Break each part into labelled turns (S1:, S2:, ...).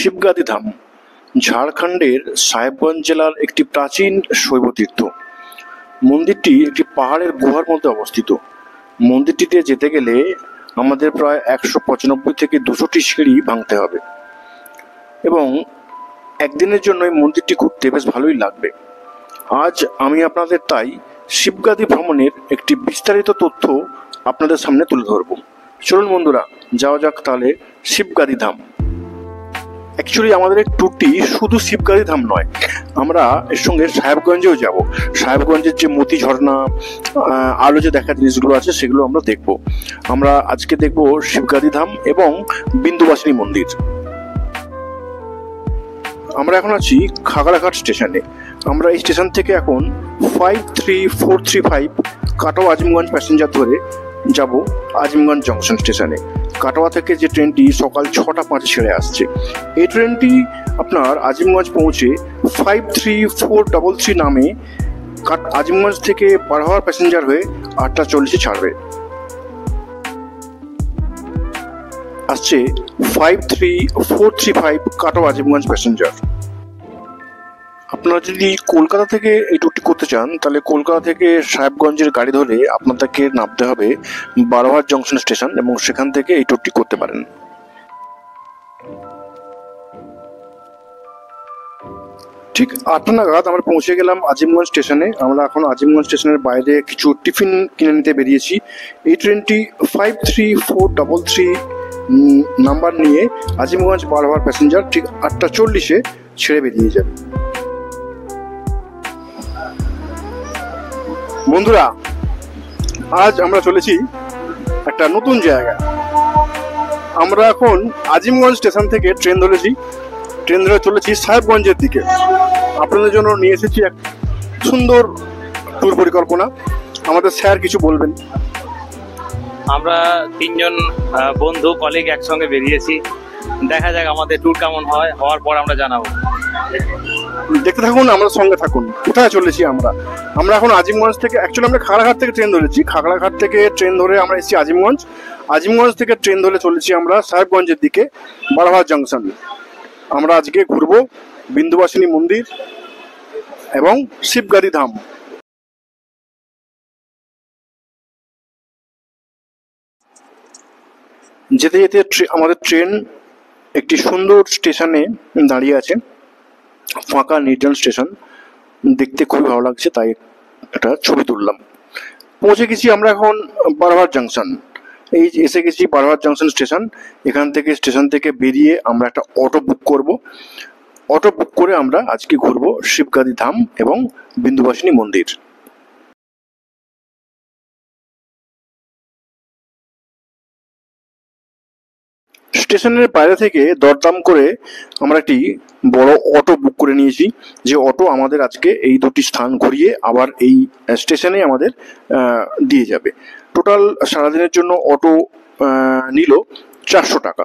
S1: শিবগাদি ধাম ঝাড়খণ্ডের সাহেবগঞ্জ জেলার একটি প্রাচীন শৈবতীর্থ। মন্দিরটি একটি পাহাড়ের গুহার মধ্যে অবস্থিত। মন্দিরটিতে যেতে গেলে আমাদের প্রায় 195 থেকে 200টি সিঁড়ি ভাঙতে হবে এবং একদিনের জন্য এই মন্দিরটি ঘুরতে বেশ ভালোই লাগবে। আজ আমি আপনাদের তাই শিবগাদি ভ্রমণের একটি বিস্তারিত তথ্য আপনাদের সামনে তুলে ধরব। চলুন বন্ধুরা, যাওয়া যাক তাহলে শিবগাদি ধাম। অ্যাকচুয়ালি আমাদের এই ট্যুরটি শুধু শিবগাদি ধাম নয়, আমরা এর সঙ্গে সাহেবগঞ্জেও যাব। সাহেবগঞ্জের যে মতি ঝর্ণা, আরও যে দেখার জিনিসগুলো আছে সেগুলো আমরা দেখব। আমরা আজকে দেখব শিবগাদি ধাম এবং বিন্দুবাসিনী মন্দির। আমরা এখন আছি খাগড়াঘাট স্টেশনে। আমরা এই স্টেশন থেকে এখন 53435 কাটোয়া আজিমগঞ্জ প্যাসেঞ্জার ধরে যাব আজিমগঞ্জ জংশন স্টেশনে। কাটোয়া থেকে যে ট্রেনটি সকাল 6টা 5 ছেড়ে আসছে, এই ট্রেনটি আপনার আজিমগঞ্জ পৌঁছে 53433 নামে আজিমগঞ্জ থেকে পাড়হাওয়ার প্যাসেঞ্জার হয়ে 8টা 40-এ ছাড়বে। আসছে 53435 কাটোয়া আজিমগঞ্জ প্যাসেঞ্জার। আপনারা যদি কলকাতা থেকে এই ট্যুরটি করতে চান তাহলে কলকাতা থেকে সাহেবগঞ্জের গাড়ি ধরে আপনাদেরকে নামতে হবে বারোহাট জংশন স্টেশন এবং সেখান থেকে এই ট্যুরটি করতে পারেন। ঠিক 8টা নাগাদ আমরা পৌঁছে গেলাম আজিমগঞ্জ স্টেশনে। আমরা এখন আজিমগঞ্জ স্টেশনের বাইরে কিছু টিফিন কিনে নিতে বেরিয়েছি। এই ট্রেনটি 53433 নাম্বার নিয়ে আজিমগঞ্জ বারোহাট প্যাসেঞ্জার ঠিক 8টা 40-এ ছেড়ে বেরিয়ে যাবে। বন্ধুরা, আজ আমরা চলেছি একটা নতুন জায়গায়। আমরা এখন আজিমগঞ্জ স্টেশন থেকে ট্রেন ধরেছি, ট্রেন ধরে চলেছি সাহেবগঞ্জের দিকে। আপনাদের জন্য নিয়ে এসেছি এক সুন্দর ট্যুর পরিকল্পনা। আমাদের স্যার কিছু বলবেন।
S2: আমরা 3 জন বন্ধু কলিগ একসঙ্গে বেরিয়েছি। দেখা যাক আমাদের ট্যুর কেমন হয়, হওয়ার পর আমরা জানাবো।
S1: দেখতে থাকুন, আমরা সঙ্গে থাকুন। কোথায় চলেছি আমরা? আমরা এখন আজিমগঞ্জ থেকে, অ্যাকচুয়ালি আমরা খাগড়াঘাট থেকে ট্রেন ধরেছি। খাগড়াঘাট থেকে ট্রেন ধরে আমরা এসেছি আজিমগঞ্জ। আজিমগঞ্জ থেকে ট্রেন ধরে চলেছি আমরা সাহেবগঞ্জের দিকে বারোহাট জংশন। আমরা আজকে ঘুরবো বিন্দুবাসিনী মন্দির এবং শিবগাদি ধাম। যেতে যেতে আমাদের ট্রেন একটি সুন্দর স্টেশনে দাঁড়িয়ে আছে, ফাঁকা নির্জন স্টেশন। দেখতে খুবই ভালো লাগছে, তাই একটা ছবি তুললাম। পৌঁছে গেছি আমরা এখন বারোহাট জংশন। এই এসে গেছি বারোহাট জংশন স্টেশন। এখান থেকে স্টেশন থেকে বেরিয়ে আমরা একটা অটো বুক করব। অটো বুক করে আমরা আজকে ঘুরবো শিবগাদি ধাম এবং বিন্দুবাসিনী মন্দির। স্টেশনের বাইরে থেকে দরদাম করে আমরা একটি বড় অটো বুক করে নিয়েছি, যে অটো আমাদের আজকে এই দুটি স্থান ঘুরিয়ে আবার এই স্টেশনে আমাদের দিয়ে যাবে। টোটাল সারাদিনের জন্য অটো নিল 400 টাকা।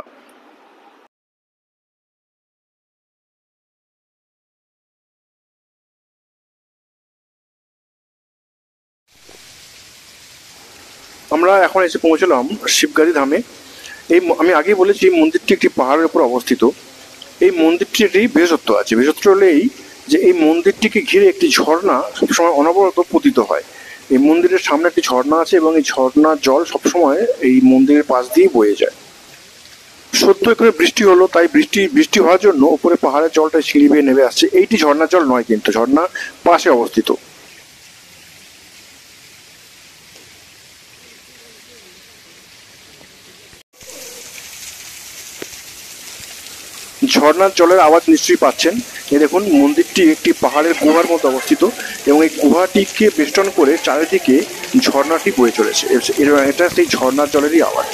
S1: আমরা এখন এসে পৌঁছলাম শিবগাদি ধামে। আমি আগেই বলেছি মন্দিরটি একটি পাহাড়ের উপর অবস্থিত। এই মন্দিরটি একটি বিশেষত্ব আছে। বিশেষত্ব হলো এই যে এই মন্দিরটিকে ঘিরে একটি ঝর্ণা সবসময় অনবরত পতিত হয়। এই মন্দিরের সামনে একটি ঝর্ণা আছে এবং এই ঝর্ণার জল সবসময় এই মন্দিরের পাশ দিয়ে বয়ে যায়। সদ্য এখানে বৃষ্টি হলো, তাই বৃষ্টি হওয়ার জন্য উপরে পাহাড়ের জলটা সিঁড়ি বেয়ে নেমে আসছে। এইটি ঝর্ণার জল নয়, কিন্তু ঝর্ণা পাশে অবস্থিত। ঝর্ণার জলের আওয়াজ নিশ্চয়ই পাচ্ছেন। এই দেখুন, মন্দিরটি একটি পাহাড়ের গুহার মতো অবস্থিত এবং এই গুহাটিকে বেষ্টন করে চারিদিকে ঝর্ণাটি বয়ে চলেছে। এটা সেই ঝর্ণার জলেরই আওয়াজ।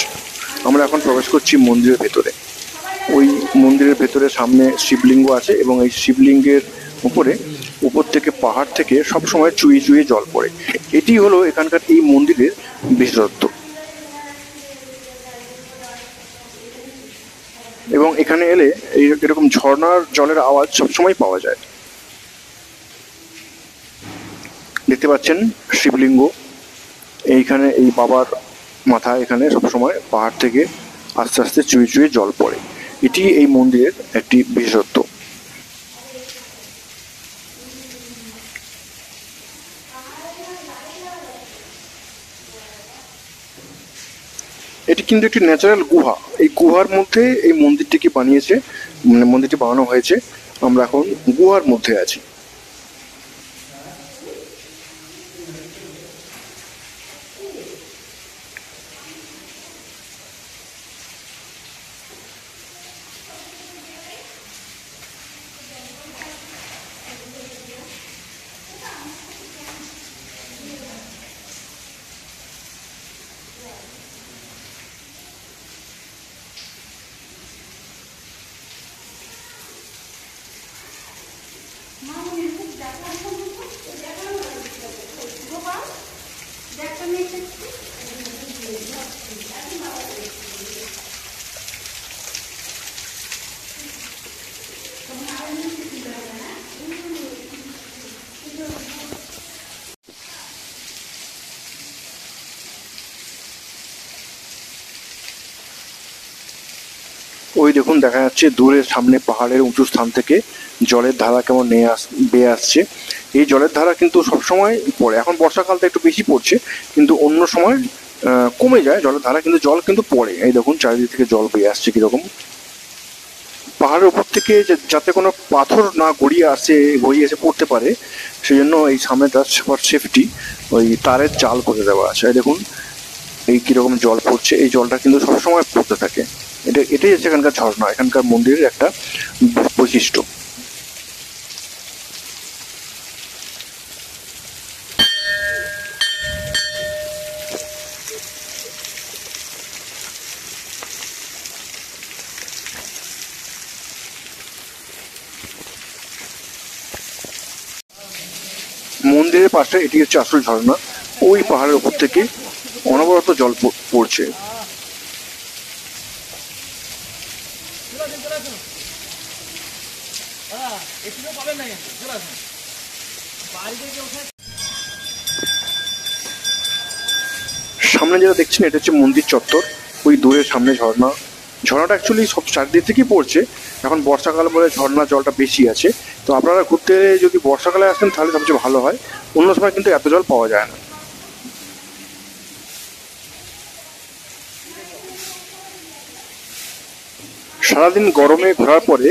S1: আমরা এখন প্রবেশ করছি মন্দিরের ভেতরে। ওই মন্দিরের ভেতরে সামনে শিবলিঙ্গ আছে এবং এই শিবলিঙ্গের উপর থেকে পাহাড় থেকে সবসময় চুইয়ে চুইয়ে জল পড়ে। এটি হলো এখানকার এই মন্দিরের বিশেষত্ব। এবং এখানে এলে এরকম ঝর্ণার জলের আওয়াজ সবসময় পাওয়া যায়। দেখতে পাচ্ছেন শিবলিঙ্গ। এইখানে এই বাবার মাথা, এখানে সবসময় পাহাড় থেকে আস্তে আস্তে চুইয়ে চুইয়ে জল পড়ে। এটি এই মন্দিরের একটি বিশেষত্ব। এটি কিন্তু একটি ন্যাচারাল গুহা। এই গুহার মধ্যে এই মন্দিরটিকে বানিয়েছে, মানে মন্দিরটি বানানো হয়েছে। আমরা এখন গুহার মধ্যে আছি। ওই দেখুন, দেখা যাচ্ছে দূরের সামনে পাহাড়ের উঁচু স্থান থেকে জলের ধারা কেমন বেয়ে আসছে। এই জলের ধারা কিন্তু সবসময় পড়ে, এখন বর্ষাকালটা একটু বেশি পড়ছে, কিন্তু অন্য সময় কমে যায় জলের ধারা, কিন্তু জল কিন্তু পড়ে। এই দেখুন চারিদিক থেকে জল বেয়ে আসছে কিরকম। পাহাড়ের উপর থেকে যাতে কোনো পাথর না গড়িয়ে এসে পড়তে পারে, সেই জন্য এই সামনেটা ফর সেফটি ওই তারের জাল করে দেওয়া আছে। এই দেখুন এই কিরকম জল পড়ছে, এই জলটা কিন্তু সবসময় পড়তে থাকে। এটাই হচ্ছে এখানকার ঝর্ণা, এখানকার মন্দিরের একটা বৈশিষ্ট্য। মন্দিরের পাশে এটি হচ্ছে আসল ঝর্ণা। ওই পাহাড়ের উপর থেকে অনবরত জল পড়ছে। সামনে যেটা দেখছেন এটা হচ্ছে মন্দির চত্বর। ওই দূরের সামনে ঝর্ণাটা অ্যাকচুয়ালি সব চারদিক থেকেই পড়ছে। এখন বর্ষাকাল বলে ঝর্ণার জলটা বেশি আছে। তো আপনারা ঘুরতে যদি বর্ষাকালে আসেন তাহলে সবচেয়ে ভালো হয়, অন্য সময় কিন্তু এত জল পাওয়া যায় না। সারাদিন গরমে ঘোরার পরে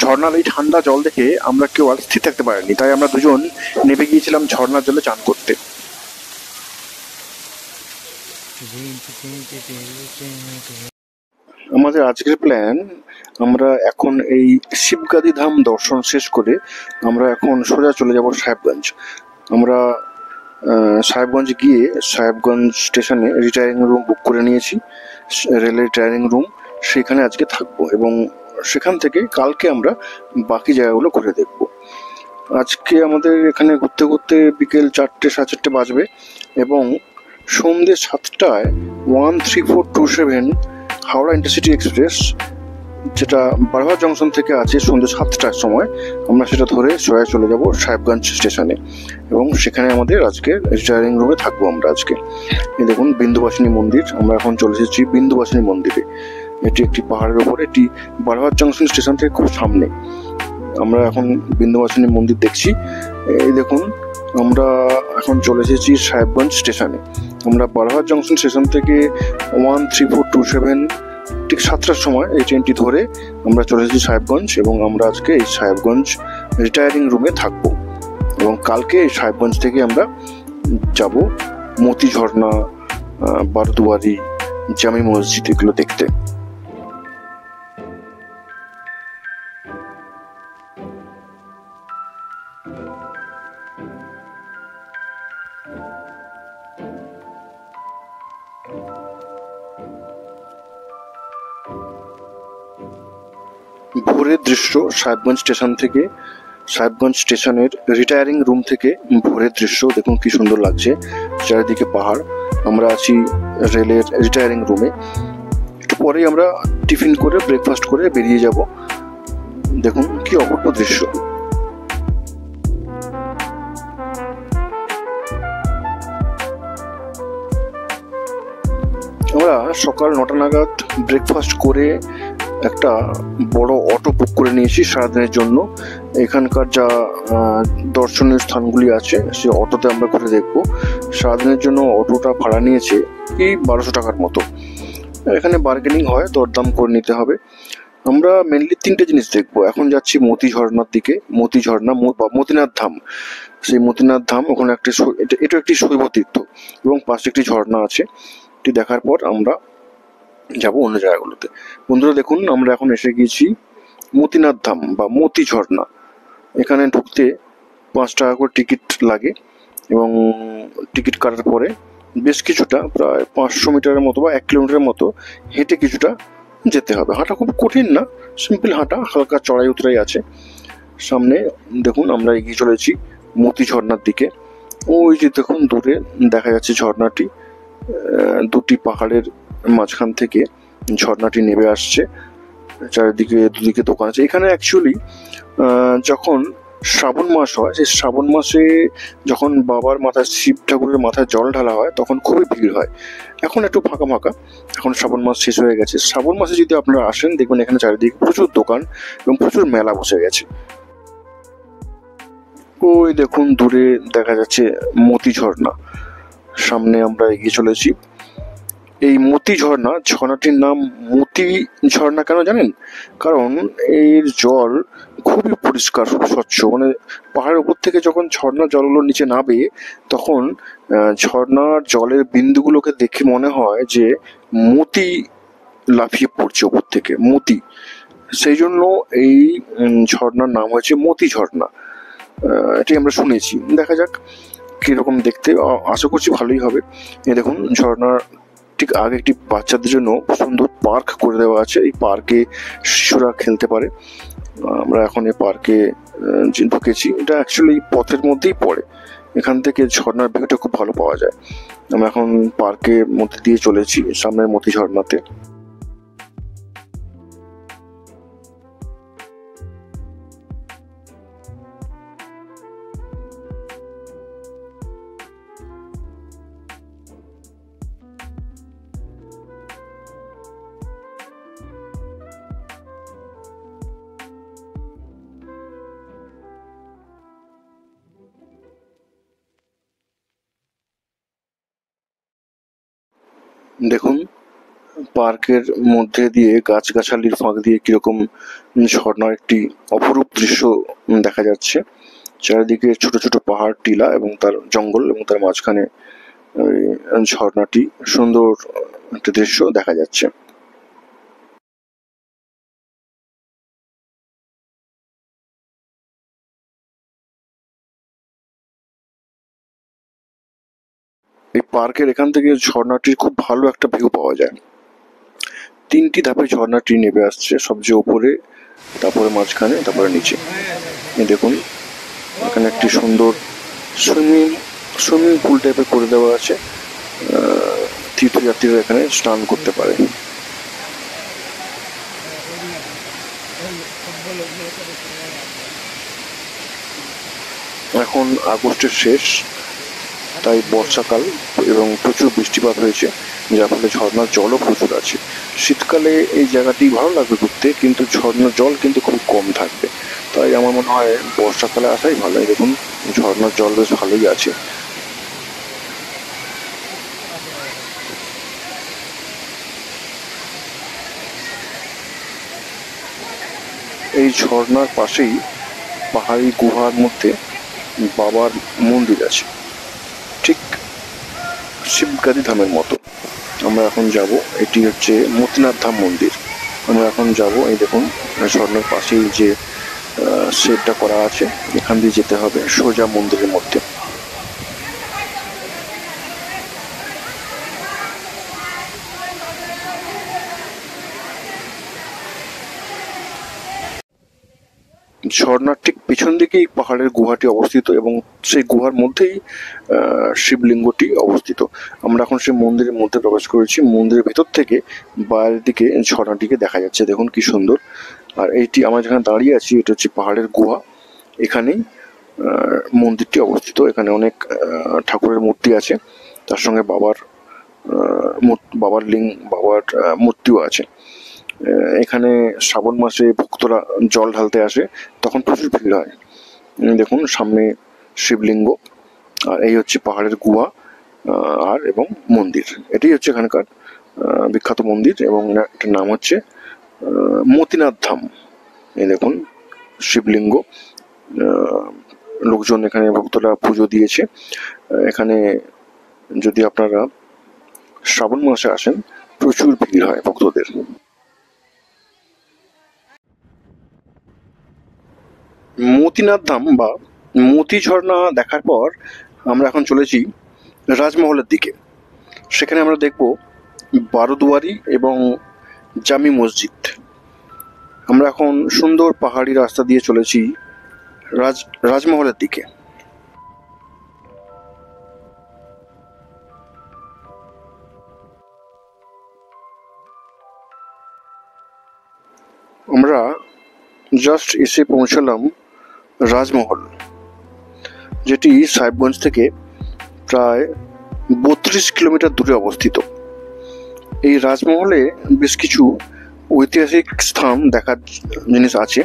S1: ঝর্ণার এই ঠান্ডা জল দেখে আমরা কেউ আর স্থির থাকতে পারিনি, তাই আমরা দুজন নেমে গিয়েছিলাম ঝর্ণার জলে চান করতে। আমাদের আজকের প্ল্যান, আমরা এখন এই শিবগাদি ধাম দর্শন শেষ করে আমরা এখন সোজা চলে যাব সাহেবগঞ্জ। আমরা সাহেবগঞ্জ গিয়ে সাহেবগঞ্জ স্টেশনে রিটায়ারিং রুম বুক করে নিয়েছি, রেলের রিটায়ারিং রুম। সেখানে আজকে থাকবো এবং সেখান থেকে কালকে আমরা বাকি জায়গাগুলো ঘুরে দেখব। আজকে আমাদের এখানে ঘুরতে ঘুরতে বিকেল 4টে 4:30 বাজবে এবং সন্ধ্যে 7টায় 13427 হাওড়া ইন্টারসিটি এক্সপ্রেস, যেটা বারহাট জংশন থেকে আছে, সন্ধ্যে 7টার সময় আমরা সেটা ধরে সোজা চলে যাব সাহেবগঞ্জ স্টেশনে এবং সেখানে আমাদের আজকে রিটায়ারিং রুমে থাকবো আমরা আজকে। এই দেখুন বিন্দুবাসিনী মন্দির, আমরা এখন চলে এসেছি বিন্দুবাসিনী মন্দিরে। এটি একটি পাহাড়ের উপর, এটি বারহাট জংশন স্টেশন থেকে খুব সামনে। আমরা এখন বিন্দুবাসিনী মন্দির দেখছি। এই দেখুন আমরা এখন চলে এসেছি সাহেবগঞ্জ স্টেশনে। আমরা বারহাট জংশন স্টেশন থেকে 13427 ঠিক 7টার সময় এই ট্রেনটি ধরে আমরা চলে এসেছি সাহেবগঞ্জ এবং আমরা আজকে এই সাহেবগঞ্জ রিটায়ারিং রুমে থাকবো এবং কালকে এই সাহেবগঞ্জ থেকে আমরা যাব মতি ঝর্ণা, বারদুয়ারি, জামি মসজিদ এগুলো দেখতে। ভোরের দৃশ্য সাহেবগঞ্জ স্টেশন থেকে, সাহেবগঞ্জ স্টেশনের রিটায়ারিং রুম থেকে ভোরের দৃশ্য দেখুন কি সুন্দর লাগছে, চারিদিকে পাহাড়। আমরা আছি রেলের রিটায়ারিং রুমে। একটু পরেই আমরা টিফিন করে ব্রেকফাস্ট করে বেরিয়ে যাব। দেখুন কি অপূর্ব দৃশ্য। আমরা সকাল 9টা নাগাদ ব্রেকফাস্ট করে একটা বড় অটো বুক করে নিয়েছি সারাদিনের জন্য। এখানকার যা দর্শনীয় স্থানগুলি আছে সে অটোতে আমরা ঘুরে দেখবো। সারাদিনের জন্য অটোটা ভাড়া নিয়েছে এই 1200 টাকার মতো। এখানে বার্গেনিং হয়, দরদাম করে নিতে হবে। আমরা মেনলি 3টে জিনিস দেখবো। এখন যাচ্ছি মতি ঝর্ণার দিকে। মতি ঝর্ণা বা মতিনাথ ধাম, সেই মতিনাথ ধাম ওখানে একটি এটা একটি শৈব তীর্থ এবং পাশে একটি ঝর্ণা আছে। এটি দেখার পর আমরা যাব অন্য জায়গাগুলোতে। বন্ধুরা দেখুন, আমরা এখন এসে গিয়েছি মতিনাথ ধাম বা মতি ঝর্ণা। এখানে ঢুকতে 5 টাকা করে টিকিট লাগে এবং টিকিট কাটার পরে বেশ কিছুটা, প্রায় 500 মিটারের মতো বা 1 কিলোমিটারের মতো হেঁটে কিছুটা যেতে হবে। হাঁটা খুব কঠিন না, সিম্পল হাঁটা, হালকা চড়াই উতরাই আছে। সামনে দেখুন আমরা এগিয়ে চলেছি মতি ঝর্ণার দিকে। ওই যে দেখুন দূরে দেখা যাচ্ছে ঝর্ণাটি, দুটি পাহাড়ের মাঝখান থেকে ঝর্ণাটি নেমে আসছে। চারিদিকে দুদিকে দোকান আছে। এখানে অ্যাকচুয়ালি যখন শ্রাবণ মাস হয়, সেই শ্রাবণ মাসে যখন বাবার মাথায়, শিব ঠাকুরের মাথায় জল ঢালা হয়, তখন খুবই ভিড় হয়। এখন একটু ফাঁকা ফাঁকা, এখন শ্রাবণ মাস শেষ হয়ে গেছে। শ্রাবণ মাসে যদি আপনারা আসেন, দেখবেন এখানে চারিদিকে প্রচুর দোকান এবং প্রচুর মেলা বসে গেছে। ওই দেখুন দূরে দেখা যাচ্ছে মতি ঝর্ণা। সামনে আমরা এগিয়ে চলেছি। এই মতি ঝর্ণাটির নাম মতি ঝর্ণা কেন জানেন? কারণ এর জল খুবই পরিষ্কার, খুব স্বচ্ছ। মানে পাহাড়ের উপর থেকে যখন ঝর্ণার জলগুলো নিচে নামে, তখন ঝর্ণার জলের বিন্দুগুলোকে দেখে মনে হয় যে মতি লাফিয়ে পড়ছে উপর থেকে, মতি। সেই জন্য এই ঝর্ণার নাম হয়েছে মতি ঝর্ণা। এটি আমরা শুনেছি। দেখা যাক কিরকম দেখতে, আশা করছি ভালোই হবে। এই দেখুন ঝর্ণার ঠিক আগে একটি বাচ্চাদের জন্য সুন্দর পার্ক করে দেওয়া আছে। এই পার্কে শিশুরা খেলতে পারে। আমরা এখন এই পার্কে ঢুকেছি। এটা অ্যাকচুয়ালি পথের মধ্যেই পড়ে। এখান থেকে ঝর্ণার ভিউটা খুব ভালো পাওয়া যায়। আমরা এখন পার্কের মধ্যে দিয়ে চলেছি সামনের মতি ঝর্ণাতে। দেখুন পার্কের মধ্যে দিয়ে গাছগাছালির ফাঁক দিয়ে কিরকম ঝর্ণার একটি অপরূপ দৃশ্য দেখা যাচ্ছে। চারিদিকে ছোট ছোট পাহাড়, টিলা এবং তার জঙ্গল, এবং তার মাঝখানে ঝর্ণাটি, সুন্দর একটা দৃশ্য দেখা যাচ্ছে। এই পার্কের এখান থেকে ঝর্ণাটির খুব ভালো একটা ভিউ পাওয়া যায়। 3টি ধাপে ঝর্ণাটি নেমে আসছে, সবচেয়ে উপরে, তারপরে মাঝখানে, তারপরে নিচে। দেখুন এখানে একটি সুন্দর সুইমিং পুল টাইপের করে দেওয়া আছে। তীর্থযাত্রীরা এখানে স্নান করতে পারে। এখন আগস্টের শেষ, তাই বর্ষাকাল এবং প্রচুর বৃষ্টিপাত হয়েছে, যার ফলে ঝর্ণার জলও প্রচুর আছে। শীতকালে এই জায়গাটি ভালো লাগবে ঘুরতে, কিন্তু ঝর্ণার জল কিন্তু খুব কম থাকবে। তাই আমার মনে হয় বর্ষাকালে আসাই ভালো। দেখুন ঝর্ণার জল বেশ ভালোই আছে। এই ঝর্ণার পাশেই পাহাড়ি গুহার মধ্যে বাবার মন্দির আছে, ঠিক শিবগাদি ধামের মতো। আমরা এখন যাব, এটি হচ্ছে মতিনাথ ধাম মন্দির। আমরা এখন যাব। এই দেখুন ঝর্ণার পাশেই যে শেডটা করা আছে, এখান দিয়ে যেতে হবে সোজা মন্দিরের মধ্যে। ঝর্ণার ঠিক পিছন দিকেই পাহাড়ের গুহাটি অবস্থিত এবং সেই গুহার মধ্যেই শিবলিঙ্গটি অবস্থিত। আমরা এখন সেই মন্দিরের মধ্যে প্রবেশ করেছি। মন্দিরের ভেতর থেকে বাইরের দিকে ঝর্ণাটিকে দেখা যাচ্ছে। দেখুন কি সুন্দর। আর এইটি আমরা যেখানে দাঁড়িয়ে আছি, এটা হচ্ছে পাহাড়ের গুহা। এখানেই মন্দিরটি অবস্থিত। এখানে অনেক ঠাকুরের মূর্তি আছে, তার সঙ্গে বাবার বাবার মূর্তিও আছে। এখানে শ্রাবণ মাসে ভক্তরা জল ঢালতে আসে, তখন প্রচুর ভিড় হয়। দেখুন সামনে শিবলিঙ্গ, আর এই হচ্ছে পাহাড়ের গুহা আর এবং মন্দির। এটাই হচ্ছে এখানকার বিখ্যাত মন্দির, এবং এটার নাম হচ্ছে মতিনাথ ধাম। এই দেখুন শিবলিঙ্গ, লোকজন এখানে ভক্তরা পুজো দিয়েছে। এখানে যদি আপনারা শ্রাবণ মাসে আসেন প্রচুর ভিড় হয় ভক্তদের। মতিনাথ ধাম বা মতি ঝর্ণা দেখার পর আমরা এখন চলেছি রাজমহলের দিকে। সেখানে আমরা দেখব বারোদুয়ারি এবং জামি মসজিদ। আমরা এখন সুন্দর পাহাড়ি রাস্তা দিয়ে চলেছি রাজমহলের দিকে। আমরা জাস্ট এসে পৌঁছালাম রাজমহল, যেটি সাহেবগঞ্জ থেকে প্রায় 32 কিলোমিটার দূরে অবস্থিত। এই রাজমহলে বেশ কিছু ঐতিহাসিক স্থান দেখার জিনিস আছে।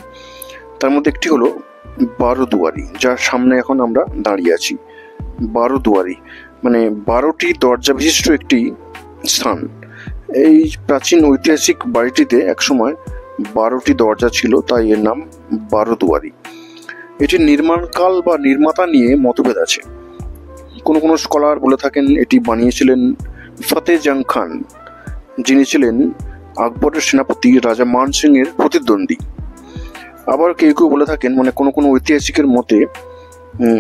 S1: তার মধ্যে একটি হলো বারোদুয়ারি, যার সামনে এখন আমরা দাঁড়িয়ে আছি। বারোদুয়ারি মানে 12টি দরজা বিশিষ্ট একটি স্থান। এই প্রাচীন ঐতিহাসিক বাড়িটিতে একসময় 12টি দরজা ছিল, তাই এর নাম বারোদুয়ারি। এটির নির্মাণকাল বা নির্মাতা নিয়ে মতভেদ আছে। কোনো কোনো স্কলার বলে থাকেন এটি বানিয়েছিলেন ফতে জং খান, যিনি ছিলেন আকবরের সেনাপতি রাজা মান সিং এর প্রতিদ্বন্দ্বী। আবার কেউ কেউ বলে থাকেন, মানে কোনো কোনো ঐতিহাসিকের মতে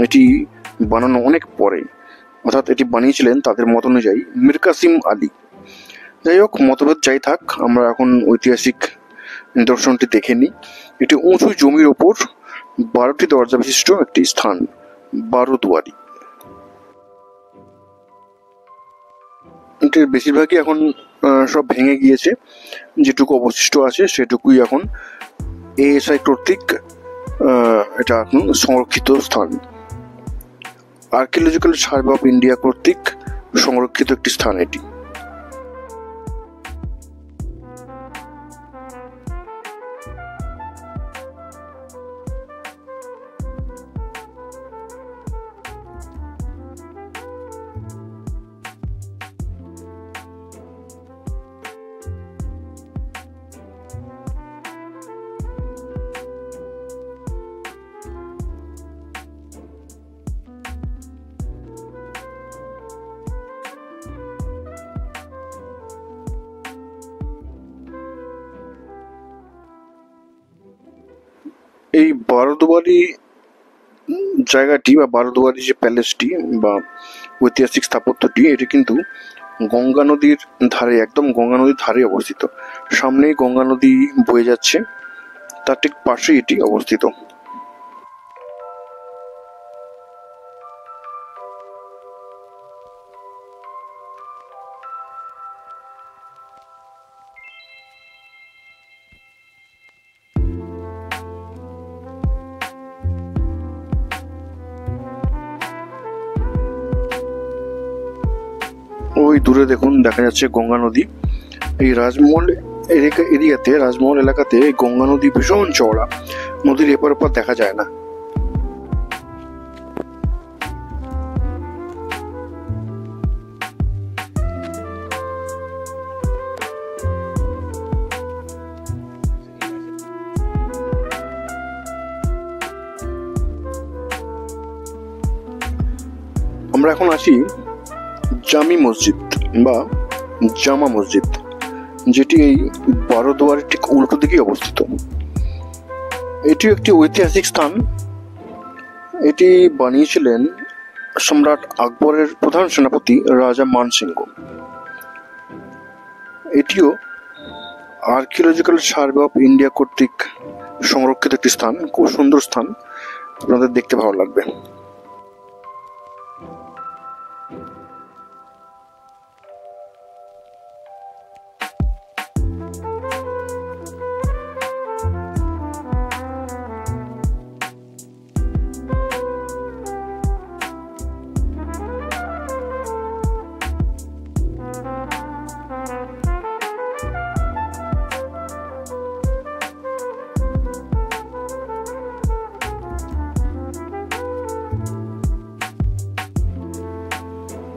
S1: এটি বানানো অনেক পরে, অর্থাৎ এটি বানিয়েছিলেন তাদের মত অনুযায়ী মীর কাসিম আলী। যাই হোক, মতভেদ যাই থাক, আমরা এখন ঐতিহাসিক নিদর্শনটি দেখে নিই। এটি উঁচু জমির ওপর 12টি দরজা বিশিষ্ট একটি স্থান, বারোদুয়ারি। এটির বেশিরভাগই এখন সব ভেঙে গিয়েছে, যেটুকু অবশিষ্ট আছে সেটুকুই এখন এএসআই কর্তৃক এটা এখন সংরক্ষিত স্থান। আর্কিওলজিক্যাল সার্ভে অফ ইন্ডিয়া কর্তৃক সংরক্ষিত একটি স্থান এটি। এই বারোদুয়ারি জায়গাটি বা বারোদুয়ারি যে প্যালেসটি বা ঐতিহাসিক স্থাপত্যটি, এটি কিন্তু গঙ্গা নদীর ধারে, একদম গঙ্গা নদীর ধারে অবস্থিত। সামনেই গঙ্গা নদী বয়ে যাচ্ছে, তার ঠিক পাশেই এটি অবস্থিত। ওই দূরে দেখুন দেখা যাচ্ছে গঙ্গা নদী। এই রাজমহল এরিয়াতে, রাজমহল এলাকাতে গঙ্গা নদী ভীষণ চওড়া, নদীর এপার ওপার দেখা যায় না। আমরা এখন আসি জামি মসজিদ বা জামা মসজিদ, যেটি এই বারোদুয়ারির ঠিক উল্টো দিকেই অবস্থিত। এটি একটি ঐতিহাসিক স্থান। এটি বানিয়েছিলেন সম্রাট আকবরের প্রধান সেনাপতি রাজা মান সিংহ। এটিও আর্কিওলজিক্যাল সার্ভে অফ ইন্ডিয়া কর্তৃক সংরক্ষিত একটি স্থান। খুব সুন্দর স্থান, আপনাদের দেখতে ভালো লাগবে।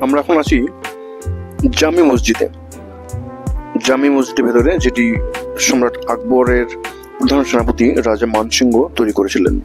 S1: আমরা এখন আছি জামি মসজিদে। জামি মসজিদের ভেতরে, যেটি সম্রাট আকবরের প্রধান সেনাপতি রাজা মানসিংহ তৈরি করেছিলেন।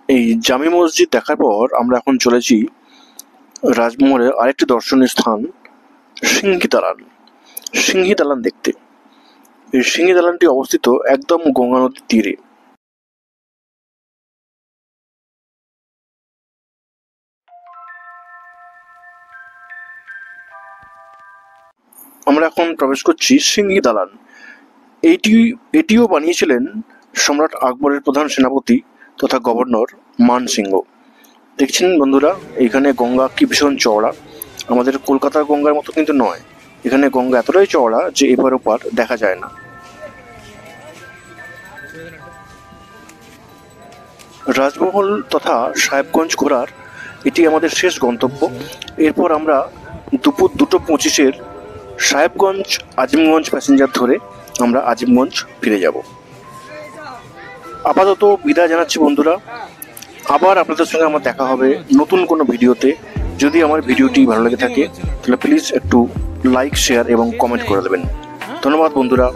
S1: এই জামি মসজিদ দেখার পর আমরা এখন চলেছি রাজমহলের আরেকটি দর্শনীয় স্থান সিংহি দালান। সিংহি দালান দেখতে। এই সিংহি দালানটি অবস্থিত একদম গঙ্গা নদীর তীরে। আমরা এখন প্রবেশ করছি সিংহি দালান। এটিও বানিয়েছিলেন সম্রাট আকবরের প্রধান সেনাপতি তথা গভর্নর মানসিংহ। দেখছেন বন্ধুরা, এখানে গঙ্গা কি ভীষণ চওড়া। আমাদের কলকাতার গঙ্গার মতো কিন্তু নয়, এখানে গঙ্গা এতটাই চওড়া যে এপার ওপার দেখা যায় না। রাজমহল তথা সাহেবগঞ্জ ঘোরার এটি আমাদের শেষ গন্তব্য। এরপর আমরা দুপুর 2:25 সাহেবগঞ্জ আজিমগঞ্জ প্যাসেঞ্জার ধরে আমরা আজিমগঞ্জ ফিরে যাব। আপাতত বিদায় জানাচ্ছি বন্ধুরা। আবার আপনাদের সঙ্গে আমার দেখা হবে নতুন কোনো ভিডিওতে। যদি আমার ভিডিওটি ভালো লেগে থাকে তাহলে প্লিজ একটু লাইক, শেয়ার এবং কমেন্ট করে দেবেন। ধন্যবাদ বন্ধুরা।